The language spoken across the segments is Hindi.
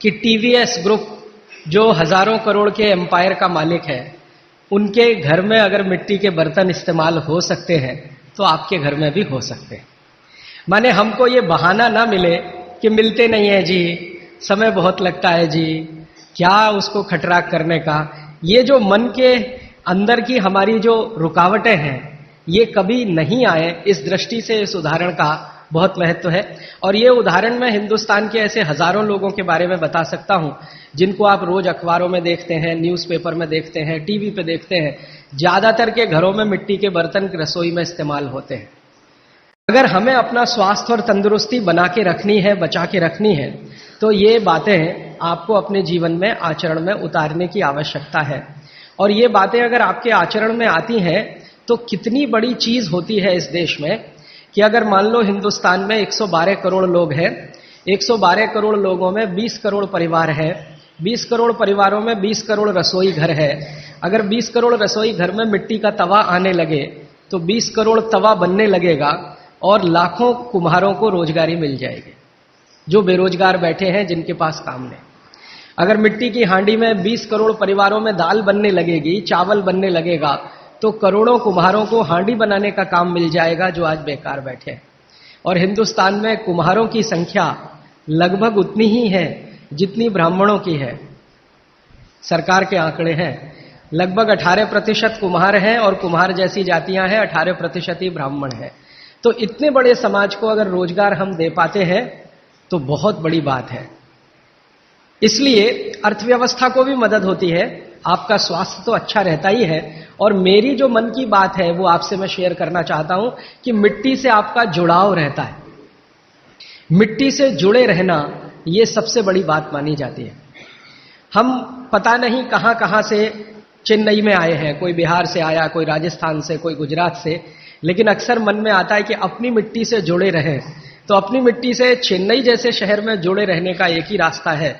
कि टीवीएस ग्रुप जो हजारों करोड़ के एम्पायर का मालिक है, उनके घर में अगर मिट्टी के बर्तन इस्तेमाल हो सकते हैं तो आपके घर में भी हो सकते हैं। माने हमको ये बहाना ना मिले कि मिलते नहीं है जी, समय बहुत लगता है जी, क्या उसको खटराक करने का। ये जो मन के अंदर की हमारी जो रुकावटें हैं, ये कभी नहीं आए, इस दृष्टि से इस उदाहरण का बहुत महत्व है। और ये उदाहरण मैं हिंदुस्तान के ऐसे हजारों लोगों के बारे में बता सकता हूं जिनको आप रोज अखबारों में देखते हैं, न्यूज़पेपर में देखते हैं, टीवी पे देखते हैं। ज्यादातर के घरों में मिट्टी के बर्तन रसोई में इस्तेमाल होते हैं। अगर हमें अपना स्वास्थ्य और तंदुरुस्ती बना के रखनी है, बचा के रखनी है, तो ये बातें आपको अपने जीवन में आचरण में उतारने की आवश्यकता है। और ये बातें अगर आपके आचरण में आती हैं तो कितनी बड़ी चीज होती है इस देश में कि अगर मान लो हिंदुस्तान में 112 करोड़ लोग हैं, 112 करोड़ लोगों में 20 करोड़ परिवार है, 20 करोड़ परिवारों में 20 करोड़ रसोई घर है। अगर 20 करोड़ रसोई घर में मिट्टी का तवा आने लगे तो 20 करोड़ तवा बनने लगेगा और लाखों कुम्हारों को रोजगारी मिल जाएगी जो बेरोजगार बैठे हैं, जिनके पास काम नहीं। अगर मिट्टी की हांडी में 20 करोड़ परिवारों में दाल बनने लगेगी, चावल बनने लगेगा, तो करोड़ों कुम्हारों को हांडी बनाने का काम मिल जाएगा जो आज बेकार बैठे हैं। और हिंदुस्तान में कुम्हारों की संख्या लगभग उतनी ही है जितनी ब्राह्मणों की है। सरकार के आंकड़े हैं, लगभग 18% कुम्हार हैं और कुम्हार जैसी जातियां हैं, 18% ही ब्राह्मण हैं। तो इतने बड़े समाज को अगर रोजगार हम दे पाते हैं तो बहुत बड़ी बात है। इसलिए अर्थव्यवस्था को भी मदद होती है, आपका स्वास्थ्य तो अच्छा रहता ही है। और मेरी जो मन की बात है वो आपसे मैं शेयर करना चाहता हूं कि मिट्टी से आपका जुड़ाव रहता है। मिट्टी से जुड़े रहना ये सबसे बड़ी बात मानी जाती है। हम पता नहीं कहां कहां से चेन्नई में आए हैं, कोई बिहार से आया, कोई राजस्थान से, कोई गुजरात से, लेकिन अक्सर मन में आता है कि अपनी मिट्टी से जुड़े रहें। तो अपनी मिट्टी से चेन्नई जैसे शहर में जुड़े रहने का एक ही रास्ता है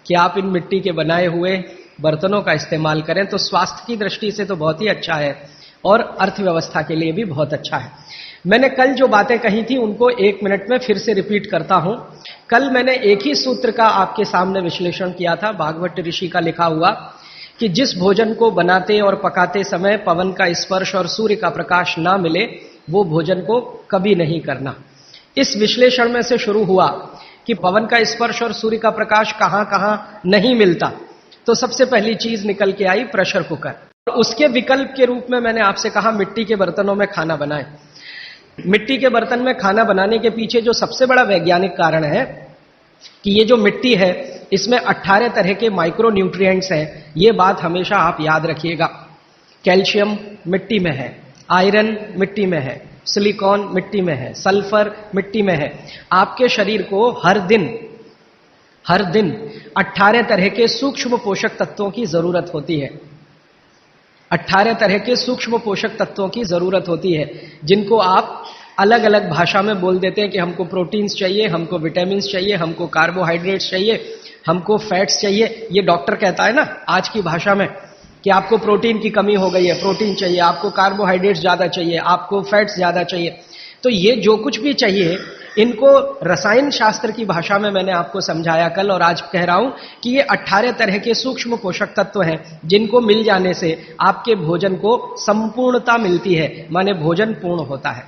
कि आप इन मिट्टी के बनाए हुए बर्तनों का इस्तेमाल करें। तो स्वास्थ्य की दृष्टि से तो बहुत ही अच्छा है और अर्थव्यवस्था के लिए भी बहुत अच्छा है। मैंने कल जो बातें कही थी उनको 1 मिनट में फिर से रिपीट करता हूं। कल मैंने एक ही सूत्र का आपके सामने विश्लेषण किया था, भागवत ऋषि का लिखा हुआ, कि जिस भोजन को बनाते और पकाते समय पवन का स्पर्श और सूर्य का प्रकाश ना मिले वो भोजन को कभी नहीं करना। इस विश्लेषण में से शुरू हुआ कि पवन का स्पर्श और सूर्य का प्रकाश कहां कहां नहीं मिलता। तो सबसे पहली चीज निकल के आई प्रेशर कुकर। उसके विकल्प के रूप में मैंने आपसे कहा मिट्टी के बर्तनों में खाना बनाएं। मिट्टी के बर्तन में खाना बनाने के पीछे जो सबसे बड़ा वैज्ञानिक कारण है कि ये जो मिट्टी है इसमें 18 तरह के माइक्रो न्यूट्रिएंट्स हैं। ये बात हमेशा आप याद रखिएगा। कैल्शियम मिट्टी में है, आयरन मिट्टी में है, सिलिकॉन मिट्टी में है, सल्फर मिट्टी में है। आपके शरीर को हर दिन 18 तरह के सूक्ष्म पोषक तत्वों की जरूरत होती है। 18 तरह के सूक्ष्म पोषक तत्वों की जरूरत होती है, जिनको आप अलग अलग भाषा में बोल देते हैं कि हमको प्रोटीन्स चाहिए, हमको विटामिन्स चाहिए, हमको कार्बोहाइड्रेट्स चाहिए, हमको फैट्स चाहिए। ये डॉक्टर कहता है ना आज की भाषा में कि आपको प्रोटीन की कमी हो गई है, प्रोटीन चाहिए, आपको कार्बोहाइड्रेट्स ज्यादा चाहिए, आपको फैट्स ज्यादा चाहिए। तो ये जो कुछ भी चाहिए इनको रसायन शास्त्र की भाषा में मैंने आपको समझाया कल, और आज कह रहा हूं कि ये 18 तरह के सूक्ष्म पोषक तत्व हैं जिनको मिल जाने से आपके भोजन को संपूर्णता मिलती है, माने भोजन पूर्ण होता है।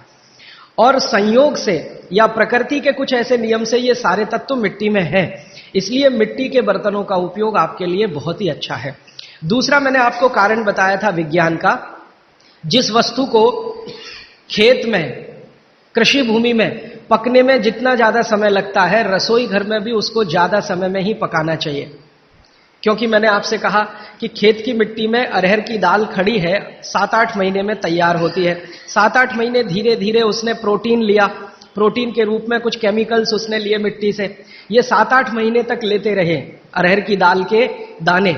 और संयोग से या प्रकृति के कुछ ऐसे नियम से ये सारे तत्व मिट्टी में हैं, इसलिए मिट्टी के बर्तनों का उपयोग आपके लिए बहुत ही अच्छा है। दूसरा मैंने आपको कारण बताया था विज्ञान का। जिस वस्तु को खेत में, कृषि भूमि में पकने में जितना ज्यादा समय लगता है, रसोई घर में भी उसको ज्यादा समय में ही पकाना चाहिए। क्योंकि मैंने आपसे कहा कि खेत की मिट्टी में अरहर की दाल खड़ी है, 7-8 महीने में तैयार होती है। 7-8 महीने धीरे धीरे उसने प्रोटीन लिया, प्रोटीन के रूप में कुछ केमिकल्स उसने लिए मिट्टी से। ये 7-8 महीने तक लेते रहे अरहर की दाल के दाने,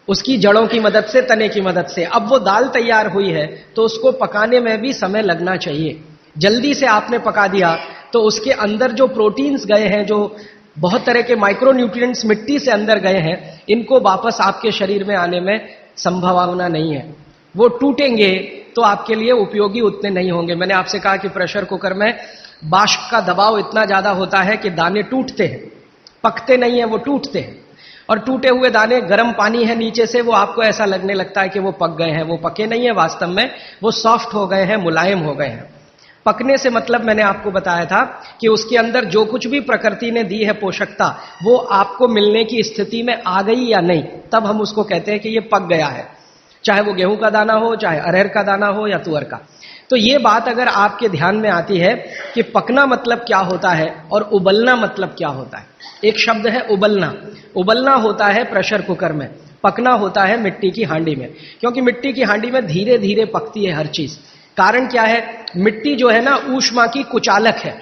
उसकी जड़ों की मदद से, तने की मदद से। अब वो दाल तैयार हुई है तो उसको पकाने में भी समय लगना चाहिए। जल्दी से आपने पका दिया तो उसके अंदर जो प्रोटीन्स गए हैं, जो बहुत तरह के माइक्रो न्यूट्रिएंट्स मिट्टी से अंदर गए हैं, इनको वापस आपके शरीर में आने में संभावना नहीं है। वो टूटेंगे तो आपके लिए उपयोगी उतने नहीं होंगे। मैंने आपसे कहा कि प्रेशर कुकर में वाष्प का दबाव इतना ज्यादा होता है कि दाने टूटते हैं, पकते नहीं है, वो टूटते हैं। और टूटे हुए दाने, गर्म पानी है नीचे से, वो आपको ऐसा लगने लगता है कि वो पक गए हैं, वो पके नहीं है, वास्तव में वो सॉफ्ट हो गए हैं, मुलायम हो गए हैं। पकने से मतलब मैंने आपको बताया था कि उसके अंदर जो कुछ भी प्रकृति ने दी है पोषकता, वो आपको मिलने की स्थिति में आ गई या नहीं, तब हम उसको कहते हैं कि ये पक गया है। चाहे वो गेहूं का दाना हो, चाहे अरहर का दाना हो या तुअर का। तो ये बात अगर आपके ध्यान में आती है कि पकना मतलब क्या होता है और उबलना मतलब क्या होता है। एक शब्द है उबलना। उबलना होता है प्रेशर कुकर में, पकना होता है मिट्टी की हांडी में, क्योंकि मिट्टी की हांडी में धीरे धीरे पकती है हर चीज। कारण क्या है, मिट्टी जो है ना ऊष्मा की कुचालक है।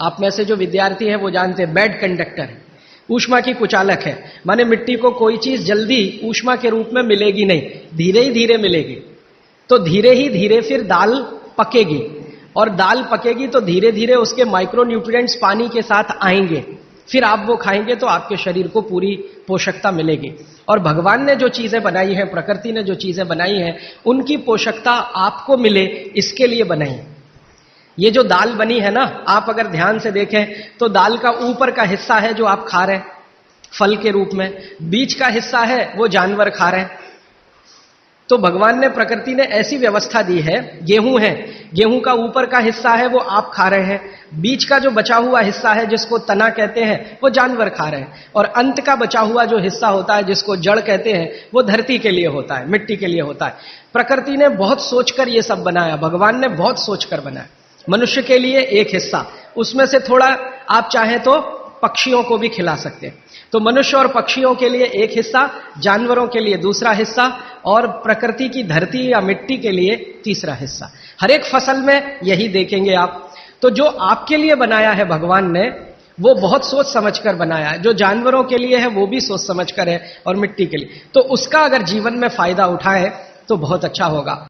आप में से जो विद्यार्थी है वो जानते हैं, बैड कंडक्टर है, ऊष्मा की कुचालक है। माने मिट्टी को कोई चीज जल्दी ऊष्मा के रूप में मिलेगी नहीं, धीरे ही धीरे मिलेगी। तो धीरे ही धीरे फिर दाल पकेगी, और दाल पकेगी तो धीरे धीरे उसके माइक्रो न्यूट्रिएंट्स पानी के साथ आएंगे, फिर आप वो खाएंगे तो आपके शरीर को पूरी पोषकता मिलेगी। और भगवान ने जो चीजें बनाई हैं, प्रकृति ने जो चीजें बनाई हैं, उनकी पोषकता आपको मिले इसके लिए बनाई है। ये जो दाल बनी है ना, आप अगर ध्यान से देखें तो दाल का ऊपर का हिस्सा है जो आप खा रहे हैं फल के रूप में, बीच का हिस्सा है वो जानवर खा रहे हैं। तो भगवान ने, प्रकृति ने ऐसी व्यवस्था दी है, गेहूं है, गेहूं का ऊपर का हिस्सा है वो आप खा रहे हैं, बीच का जो बचा हुआ हिस्सा है जिसको तना कहते हैं वो जानवर खा रहे हैं, और अंत का बचा हुआ जो हिस्सा होता है जिसको जड़ कहते हैं वो धरती के लिए होता है, मिट्टी के लिए होता है। प्रकृति ने बहुत सोचकर ये सब बनाया, भगवान ने बहुत सोचकर बनाया। मनुष्य के लिए एक हिस्सा, उसमें से थोड़ा आप चाहें तो पक्षियों को भी खिला सकते हैं। तो मनुष्य और पक्षियों के लिए एक हिस्सा, जानवरों के लिए दूसरा हिस्सा, और प्रकृति की धरती या मिट्टी के लिए तीसरा हिस्सा। हर एक फसल में यही देखेंगे आप। तो जो आपके लिए बनाया है भगवान ने, वो बहुत सोच समझकर बनाया है। जो जानवरों के लिए है वो भी सोच समझकर है, और मिट्टी के लिए। तो उसका अगर जीवन में फायदा उठाए तो बहुत अच्छा होगा।